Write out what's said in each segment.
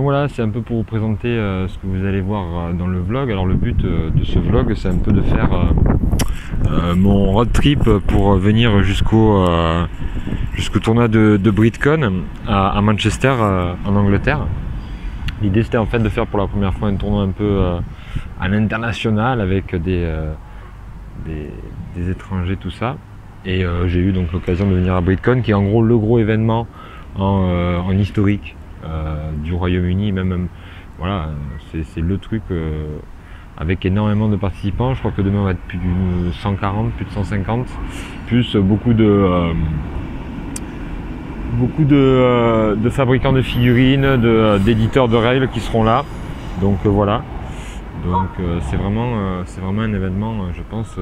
voilà, c'est un peu pour vous présenter ce que vous allez voir dans le vlog. Alors le but de ce vlog, c'est un peu de faire mon road trip pour venir jusqu'au tournoi de Britcon à Manchester en Angleterre. L'idée c'était en fait de faire pour la première fois un tournoi un peu à l'international avec des étrangers, tout ça. Et j'ai eu donc l'occasion de venir à Britcon, qui est en gros le gros événement en historique du Royaume-Uni. Même voilà, c'est le truc avec énormément de participants. Je crois que demain on va être plus de 140, plus de 150, plus beaucoup de fabricants de figurines, d'éditeurs de règles qui seront là. Donc voilà. Donc c'est vraiment un événement, je pense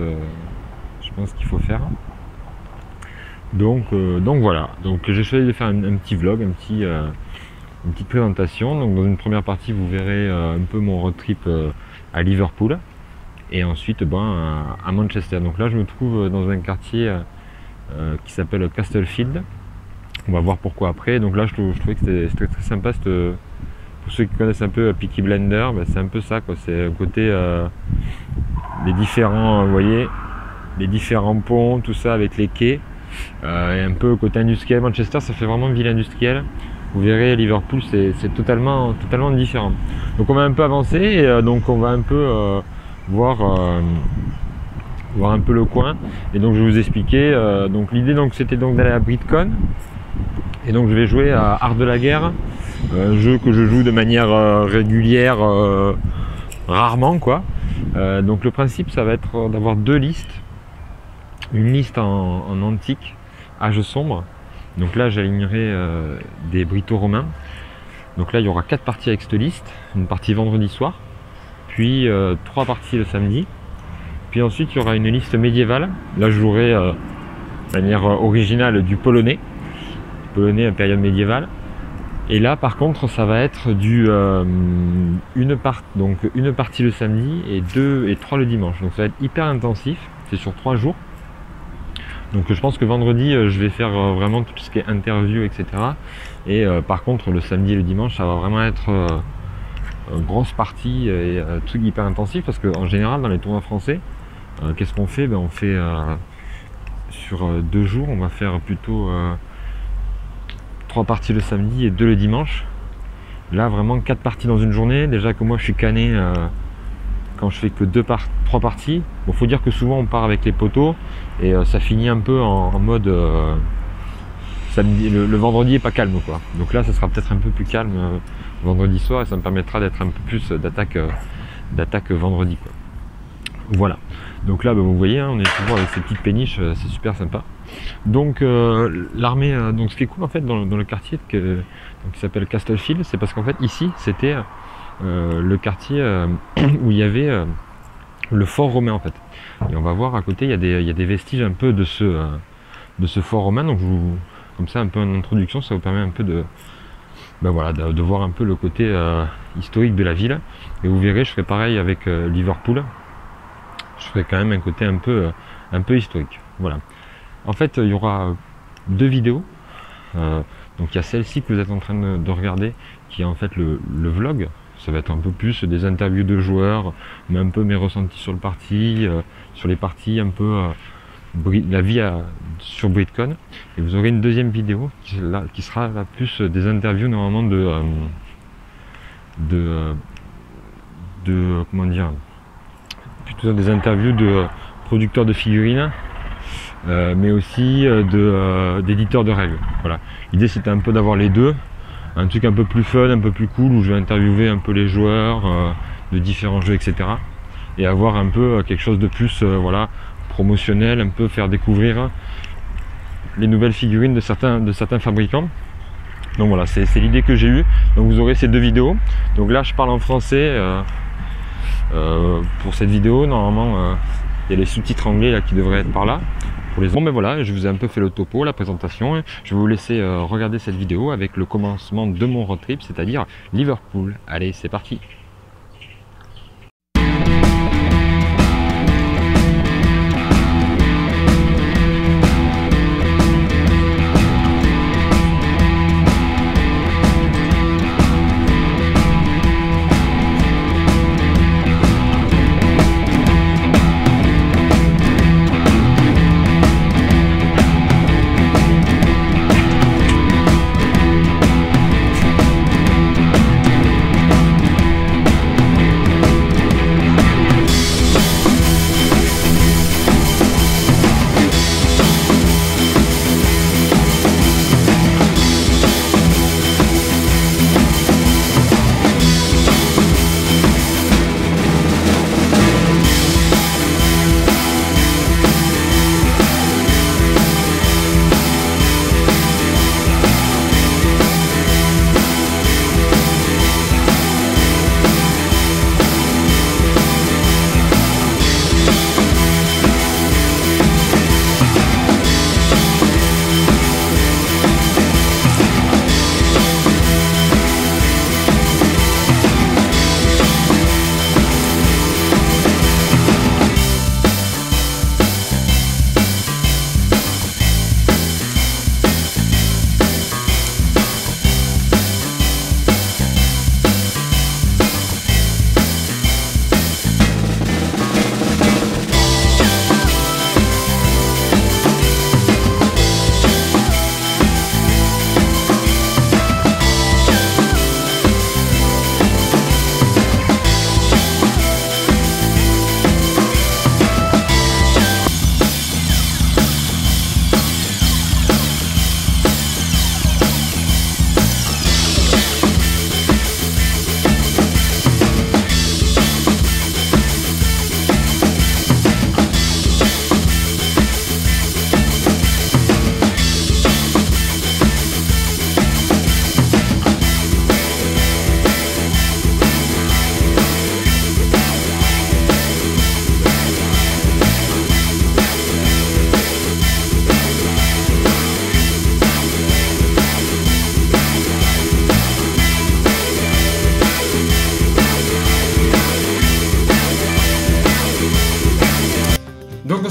qu'il faut faire. Donc voilà. Donc j'ai choisi de faire un petit vlog, une petite présentation. Donc dans une première partie, vous verrez un peu mon road trip à Liverpool et ensuite à Manchester. Donc là, je me trouve dans un quartier qui s'appelle Castlefield. On va voir pourquoi après. Donc là, je trouvais que c'était très sympa. Pour ceux qui connaissent un peu Peaky Blinders, c'est un peu ça, quoi. C'est un côté les différents, vous voyez, les différents ponts, tout ça avec les quais, et un peu côté industriel. Manchester, ça fait vraiment ville industrielle. Vous verrez, Liverpool, c'est totalement différent. Donc on va un peu avancer et donc on va un peu voir un peu le coin. Et donc je vais vous expliquer. Donc l'idée c'était d'aller à Britcon. Et donc je vais jouer à Art de la Guerre, jeu que je joue de manière régulière, rarement quoi. Donc le principe, ça va être d'avoir deux listes. Une liste en antique, âge sombre. Donc là j'alignerai des brito-romains. Donc là il y aura 4 parties avec cette liste. Une partie vendredi soir, puis 3 parties le samedi. Puis ensuite il y aura une liste médiévale. Là je jouerai de manière originale du polonais à période médiévale. Et là par contre ça va être une partie le samedi et 2 et 3 le dimanche. Donc ça va être hyper intensif, c'est sur 3 jours. Donc je pense que vendredi je vais faire vraiment tout ce qui est interview, etc. Et par contre le samedi et le dimanche ça va vraiment être grosse partie et truc hyper intensif, parce qu'en général dans les tournois français, qu'est-ce qu'on fait? On fait sur 2 jours, on va faire plutôt 3 parties le samedi et 2 le dimanche. Là vraiment 4 parties dans une journée. Déjà que moi je suis cané quand je fais que 3 parties. Bon, faut dire que souvent on part avec les poteaux et ça finit un peu en mode samedi, le vendredi est pas calme quoi. Donc là ça sera peut-être un peu plus calme vendredi soir, et ça me permettra d'être un peu plus d'attaque vendredi quoi. Voilà. Donc là vous voyez, on est toujours avec ces petites péniches, c'est super sympa. Donc l'armée, donc ce qui est cool en fait dans le quartier qui s'appelle Castlefield, c'est parce qu'en fait ici c'était le quartier où il y avait le fort romain en fait. Et on va voir à côté, il y a des vestiges un peu de ce fort romain. Donc comme ça un peu en introduction, ça vous permet un peu de voir un peu le côté historique de la ville. Et vous verrez, je ferai pareil avec Liverpool. Je ferai quand même un côté un peu historique. Voilà. En fait, il y aura 2 vidéos. Donc il y a celle-ci que vous êtes en train de regarder, qui est en fait le vlog. Ça va être un peu plus des interviews de joueurs, mais un peu mes ressentis sur le parti, sur les parties, un peu la vie sur Britcon. Et vous aurez une deuxième vidéo qui sera là plus des interviews normalement comment dire, plutôt des interviews de producteurs de figurines, mais aussi d'éditeurs de règles. Voilà. L'idée c'était un peu d'avoir les deux, un truc un peu plus fun, un peu plus cool, où je vais interviewer un peu les joueurs de différents jeux, etc. Et avoir un peu quelque chose de plus voilà, promotionnel, un peu faire découvrir les nouvelles figurines de certains fabricants. Donc voilà, c'est l'idée que j'ai eue. Donc vous aurez ces 2 vidéos. Donc là je parle en français pour cette vidéo. Normalement il y a les sous-titres anglais là qui devraient être par là. Bon ben voilà, je vous ai un peu fait le topo, la présentation. Je vais vous laisser regarder cette vidéo avec le commencement de mon road trip, c'est-à-dire Liverpool. Allez, c'est parti.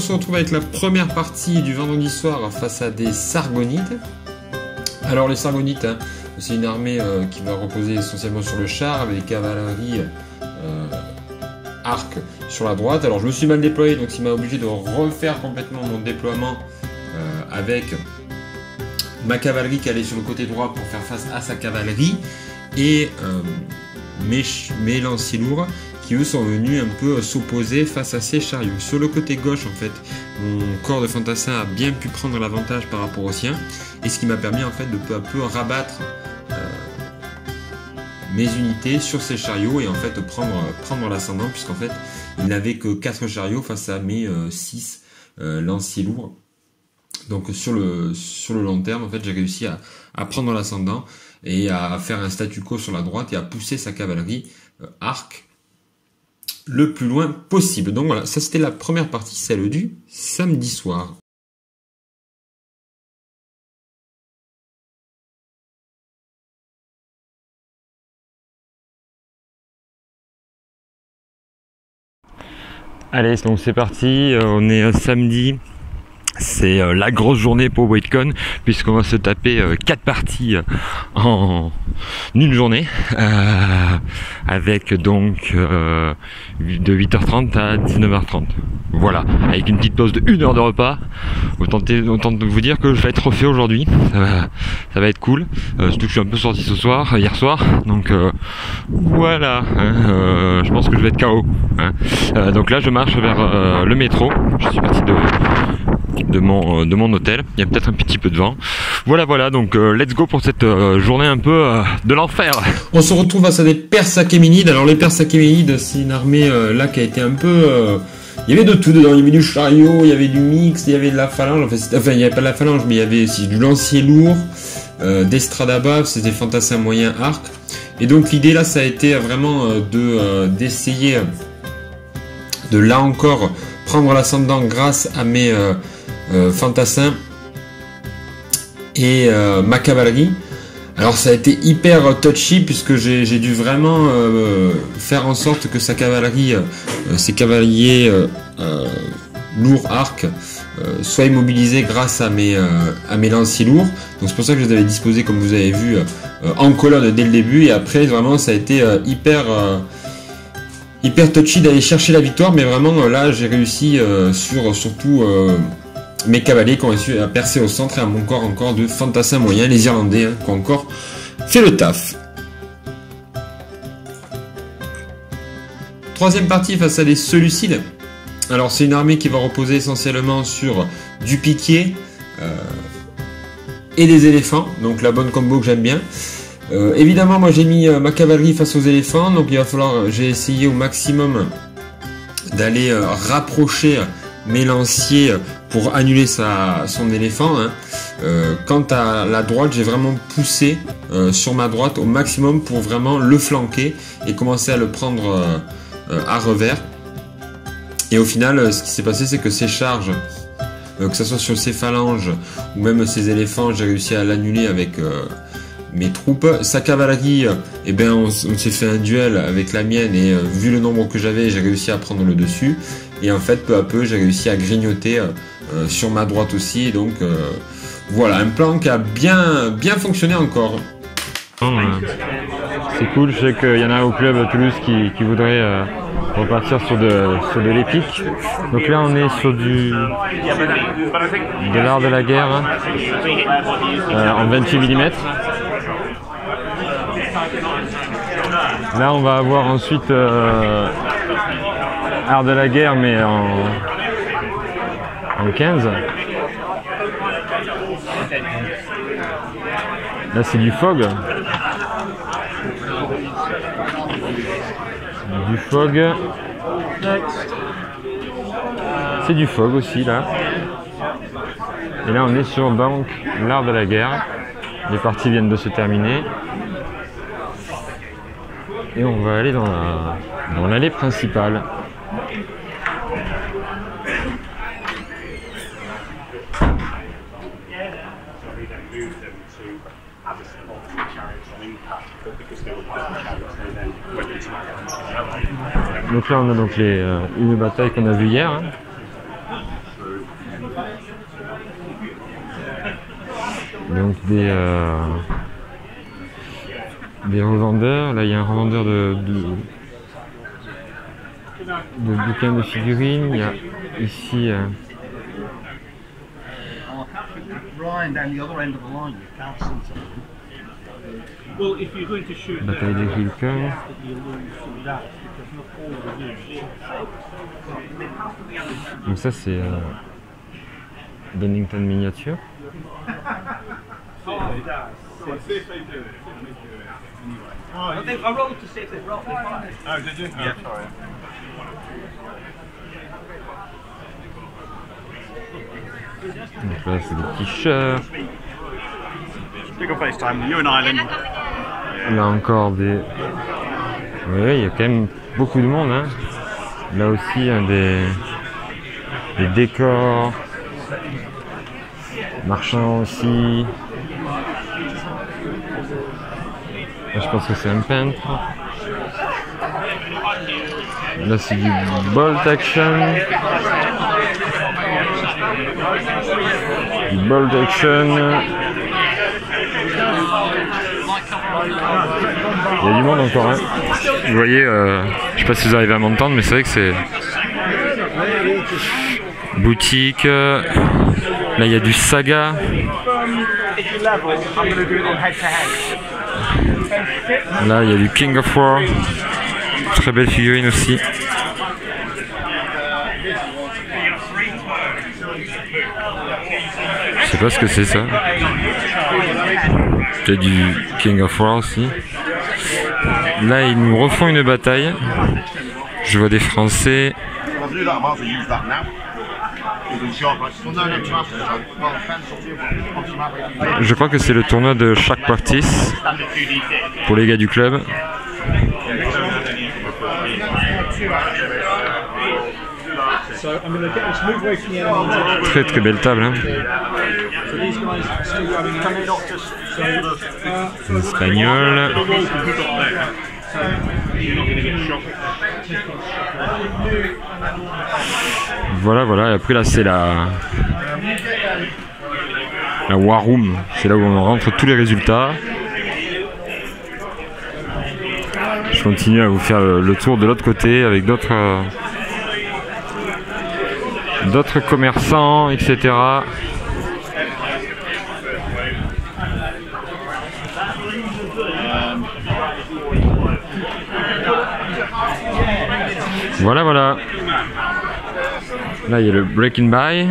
se retrouve avec la première partie du vendredi soir face à des Sargonites. Alors les Sargonites, hein, c'est une armée qui va reposer essentiellement sur le char avec des cavaleries arc sur la droite. Alors je me suis mal déployé, donc il m'a obligé de refaire complètement mon déploiement avec ma cavalerie qui allait sur le côté droit pour faire face à sa cavalerie et mes lanciers lourds qui eux sont venus un peu s'opposer face à ces chariots. Sur le côté gauche, en fait, mon corps de fantassin a bien pu prendre l'avantage par rapport au sien, et ce qui m'a permis en fait de peu à peu rabattre mes unités sur ces chariots et en fait prendre l'ascendant, puisqu'en fait il n'avait que 4 chariots face à mes 6 lanciers lourds. Donc sur le long terme, en fait, j'ai réussi à prendre l'ascendant et à faire un statu quo sur la droite et à pousser sa cavalerie arc le plus loin possible. Donc voilà, ça c'était la première partie, celle du samedi soir. Allez, donc c'est parti, on est samedi. C'est la grosse journée pour WadeCon puisqu'on va se taper 4 parties en une journée avec donc de 8h30 à 19h30. Voilà, avec une petite pause de 1 heure de repas. Autant de vous dire que je vais être refait aujourd'hui. Ça va être cool. Surtout que je suis un peu sorti hier soir. Donc voilà, hein, je pense que je vais être KO. Hein. Donc là je marche vers le métro. Je suis parti de mon hôtel. Il y a peut-être un petit peu de vent. Voilà, donc let's go pour cette journée un peu de l'enfer. On se retrouve face à des Perses Achéménides. Alors les Perses Achéménides, c'est une armée là qui a été un peu... il y avait de tout dedans, il y avait du chariot, il y avait du mix, il y avait de la phalange, enfin il n'y avait pas de la phalange, mais il y avait aussi du lancier lourd, des stradabas, c'était fantassin moyen arc. Et donc l'idée là, ça a été vraiment d'essayer de là encore prendre l'ascendant grâce à mes fantassins et ma cavalerie. Alors ça a été hyper touchy puisque j'ai dû vraiment faire en sorte que sa cavalerie, ses cavaliers lourds arcs soient immobilisés grâce à mes lanciers lourds. Donc c'est pour ça que je les avais disposés comme vous avez vu en colonne dès le début, et après vraiment ça a été hyper touchy d'aller chercher la victoire, mais vraiment là j'ai réussi surtout mes cavaliers qui ont réussi à percer au centre et à mon corps encore de fantassins moyens, les Irlandais, hein, qui ont encore fait le taf. Troisième partie face à des Seleucides. Alors c'est une armée qui va reposer essentiellement sur du piqué et des éléphants, donc la bonne combo que j'aime bien. Évidemment moi j'ai mis ma cavalerie face aux éléphants, donc il va falloir, j'ai essayé au maximum d'aller rapprocher mes lanciers pour annuler son éléphant. Hein. Quant à la droite, j'ai vraiment poussé sur ma droite au maximum pour vraiment le flanquer et commencer à le prendre à revers. Et au final, ce qui s'est passé, c'est que ces charges, que ce soit sur ces phalanges ou même ces éléphants, j'ai réussi à l'annuler avec mes troupes. Sa cavalerie, eh ben, on s'est fait un duel avec la mienne et vu le nombre que j'avais, j'ai réussi à prendre le dessus. Et en fait, peu à peu, j'ai réussi à grignoter sur ma droite aussi. Et donc, voilà, un plan qui a bien fonctionné encore. C'est cool, je sais qu'il y en a au club à Toulouse qui voudraient repartir sur de l'épique. Donc là, on est sur de l'art de la guerre hein, en 28 mm. Là, on va avoir ensuite art de la guerre, mais en 15. Là, c'est du fog. Du fog. C'est du fog aussi, là. Et là, on est sur donc l'art de la guerre. Les parties viennent de se terminer. Et on va aller dans l'allée principale. Donc là on a donc une bataille qu'on a vue hier. Hein. Donc des revendeurs. Là il y a un revendeur de bouquins de figurines. Il y a ici bataille des Vulcains. Donc ça c'est Bennington miniature. Donc là c'est des t-shirts. Là encore des... Oui, il y a quand même beaucoup de monde, hein. Là aussi des décors. Marchands aussi. Là, je pense que c'est un peintre. Là c'est du bolt action. Du bolt action. Il y a du monde encore, hein. Vous voyez, je sais pas si vous arrivez à m'entendre, mais c'est vrai que c'est boutique. Là il y a du Saga. Là il y a du King of War. Très belle figurine aussi. Je sais pas ce que c'est ça. Peut-être du King of War aussi. Là ils nous refont une bataille. Je vois des Français. Je crois que c'est le tournoi de Shark Practice pour les gars du club. Très très belle table, hein. Espagnol. Voilà, voilà. Et après là c'est la War Room. C'est là où on rentre tous les résultats. Je continue à vous faire le tour de l'autre côté avec d'autres commerçants, etc. Voilà, voilà. Là, il y a le Break and Buy.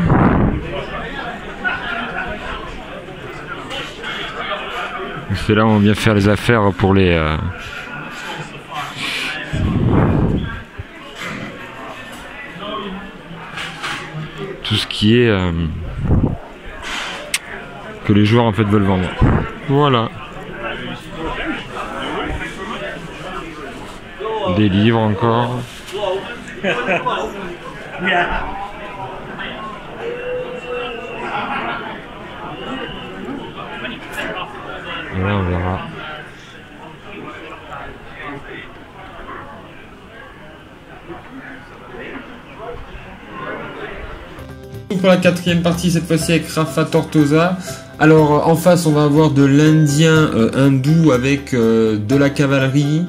C'est là où on vient faire les affaires pour les... tout ce qui est... que les joueurs en fait veulent vendre. Voilà. Des livres encore. Et là on verra. Pour la quatrième partie, cette fois-ci avec Rafa Tortosa. Alors en face on va avoir de l'Indien hindou avec de la cavalerie,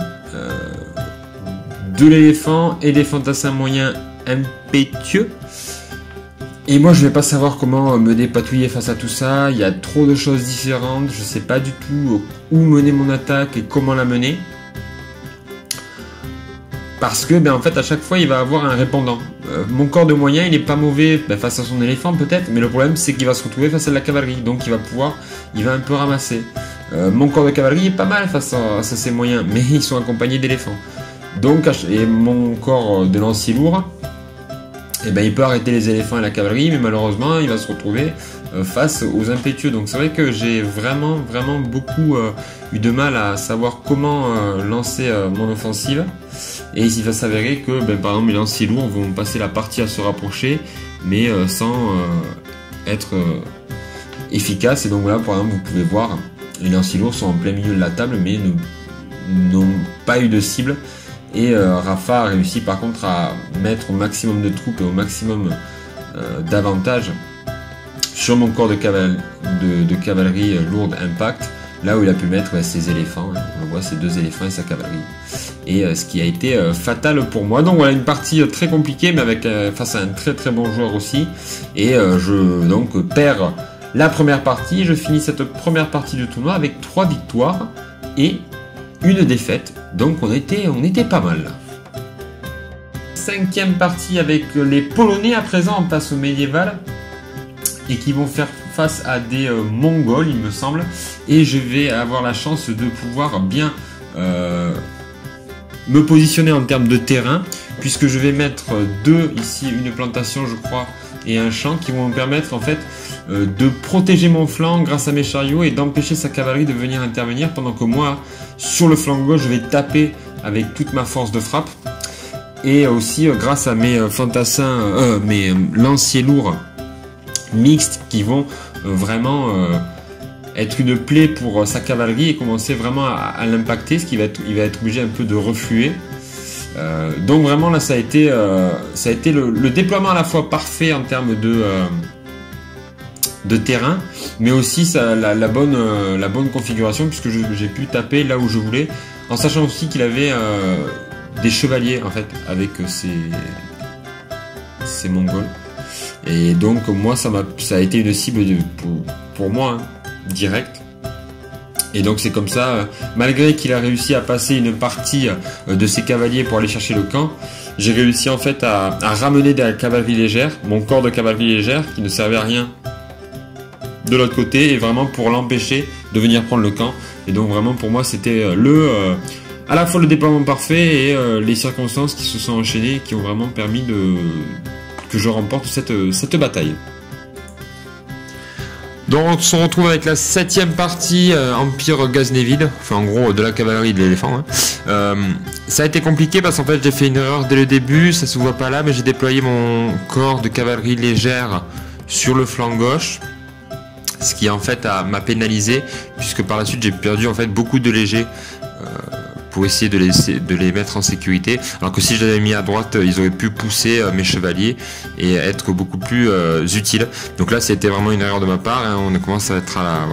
de l'éléphant et des fantassins moyens impétueux. Et moi je vais pas savoir comment me dépatouiller face à tout ça, il y a trop de choses différentes, je sais pas du tout où mener mon attaque et comment la mener. Parce que en fait à chaque fois il va avoir un répondant. Mon corps de moyen il est pas mauvais face à son éléphant peut-être, mais le problème c'est qu'il va se retrouver face à de la cavalerie, donc il va un peu ramasser. Mon corps de cavalerie est pas mal face à ses moyens, mais ils sont accompagnés d'éléphants. Donc, et mon corps de lancier lourd, il peut arrêter les éléphants et la cavalerie, mais malheureusement il va se retrouver face aux impétueux. Donc c'est vrai que j'ai vraiment beaucoup eu de mal à savoir comment lancer mon offensive. Et il va s'avérer que par exemple les lanciers lourds vont passer la partie à se rapprocher, mais sans être efficaces. Et donc voilà, par exemple vous pouvez voir, les lanciers lourds sont en plein milieu de la table, mais n'ont pas eu de cible. Et Rafa a réussi par contre à mettre au maximum de troupes et au maximum d'avantages sur mon corps de cavalerie lourde impact, là où il a pu mettre ses éléphants, hein. On le voit, ces 2 éléphants et sa cavalerie. Et ce qui a été fatal pour moi. Donc voilà, une partie très compliquée, mais avec face à un très très bon joueur aussi. Et je donc perds la première partie. Je finis cette première partie du tournoi avec 3 victoires et une défaite. Donc on était pas mal là. 5e partie avec les Polonais. À présent, on passe au médiéval. Et qui vont faire face à des Mongols, il me semble. Et je vais avoir la chance de pouvoir bien me positionner en termes de terrain, puisque je vais mettre 2 ici, une plantation je crois, et un champ, qui vont me permettre en fait de protéger mon flanc grâce à mes chariots et d'empêcher sa cavalerie de venir intervenir, pendant que moi, sur le flanc gauche, je vais taper avec toute ma force de frappe. Et aussi grâce à mes fantassins, mes lanciers lourds mixtes qui vont vraiment être une plaie pour sa cavalerie et commencer vraiment à l'impacter, ce qui va être, il va être obligé un peu de refluer. Donc vraiment là ça a été le déploiement à la fois parfait en termes de terrain, mais aussi la bonne configuration, puisque j'ai pu taper là où je voulais, en sachant aussi qu'il avait des chevaliers en fait avec ces Mongols. Et donc moi ça a été une cible pour moi, hein, direct. Et donc c'est comme ça, malgré qu'il a réussi à passer une partie de ses cavaliers pour aller chercher le camp, j'ai réussi en fait à ramener de la cavalerie légère, mon corps de cavalerie légère qui ne servait à rien de l'autre côté, et vraiment pour l'empêcher de venir prendre le camp. Et donc vraiment pour moi c'était à la fois le déploiement parfait et les circonstances qui se sont enchaînées, qui ont vraiment permis que je remporte cette bataille. Donc on se retrouve avec la 7e partie, Empire Ghaznevide, enfin en gros de la cavalerie de l'éléphant. Hein. Ça a été compliqué parce qu'en fait j'ai fait une erreur dès le début, ça se voit pas là, mais j'ai déployé mon corps de cavalerie légère sur le flanc gauche, ce qui en fait m'a pénalisé, puisque par la suite j'ai perdu en fait beaucoup de légers pour essayer de les mettre en sécurité, alors que si je l'avais mis à droite, ils auraient pu pousser mes chevaliers et être beaucoup plus utiles. Donc là c'était vraiment une erreur de ma part, hein. On commence à être à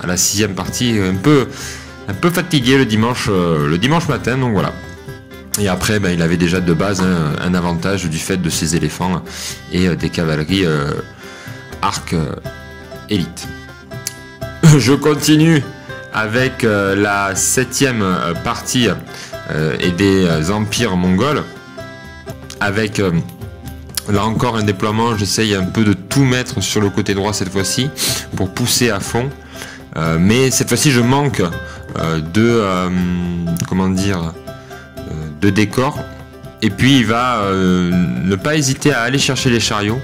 la 6e partie, un peu fatigué le dimanche matin, donc voilà. Et après il avait déjà de base un avantage du fait de ses éléphants et des cavaleries arc élite. Je continue avec la 7e partie et des empires mongols, avec là encore un déploiement. J'essaye un peu de tout mettre sur le côté droit cette fois-ci pour pousser à fond, mais cette fois-ci je manque de décor, et puis il va ne pas hésiter à aller chercher les chariots,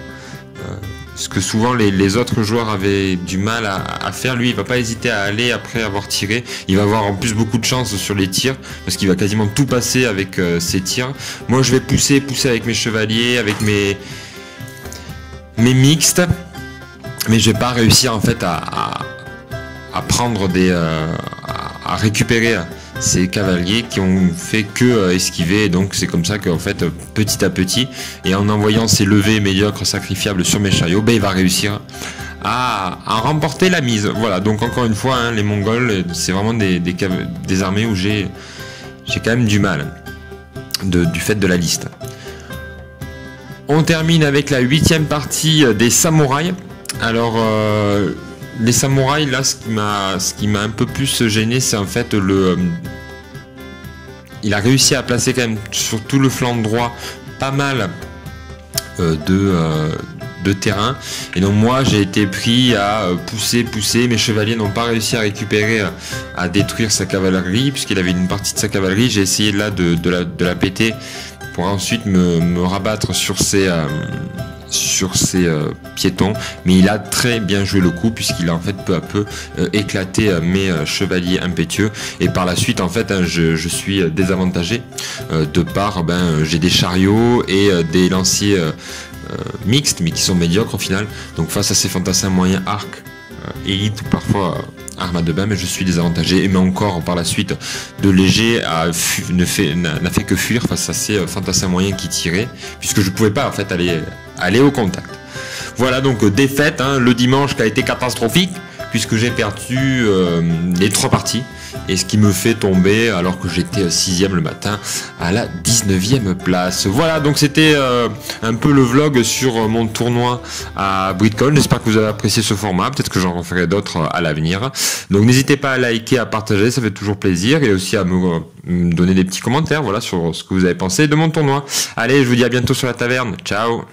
ce que souvent les autres joueurs avaient du mal à faire. Lui il va pas hésiter à aller après avoir tiré, il va avoir en plus beaucoup de chance sur les tirs, parce qu'il va quasiment tout passer avec ses tirs. Moi je vais pousser avec mes chevaliers, avec mes mixtes, mais je vais pas réussir en fait à prendre à récupérer ces cavaliers qui ont fait que esquiver. Donc c'est comme ça qu'en fait petit à petit, et en envoyant ces levées médiocres sacrifiables sur mes chariots, il va réussir à remporter la mise. Voilà, donc encore une fois, hein, les Mongols, c'est vraiment des armées où j'ai quand même du mal du fait de la liste. On termine avec la 8e partie des samouraïs. Alors les samouraïs, là, ce qui m'a un peu plus gêné, c'est en fait il a réussi à placer quand même sur tout le flanc droit pas mal de terrain, et donc moi j'ai été pris à pousser. Mes chevaliers n'ont pas réussi à récupérer, à détruire sa cavalerie, puisqu'il avait une partie de sa cavalerie. J'ai essayé là de la péter pour ensuite me rabattre sur ses piétons, mais il a très bien joué le coup, puisqu'il a en fait peu à peu éclaté mes chevaliers impétueux, et par la suite en fait je suis désavantagé de par j'ai des chariots et des lanciers mixtes, mais qui sont médiocres au final. Donc face à ces fantassins moyens arc élite ou parfois arme de bain, mais je suis désavantagé, et mais encore par la suite de léger n'a fait que fuir face à ces fantassins moyens qui tiraient, puisque je pouvais pas en fait aller au contact. Voilà, donc défaite, hein, le dimanche qui a été catastrophique, puisque j'ai perdu les 3 parties. Et ce qui me fait tomber, alors que j'étais 6ème le matin, à la 19e place. Voilà, donc c'était un peu le vlog sur mon tournoi à BritCon. J'espère que vous avez apprécié ce format. Peut-être que j'en referai d'autres à l'avenir. Donc n'hésitez pas à liker, à partager, ça fait toujours plaisir. Et aussi à me donner des petits commentaires, voilà, sur ce que vous avez pensé de mon tournoi. Allez, je vous dis à bientôt sur la taverne. Ciao!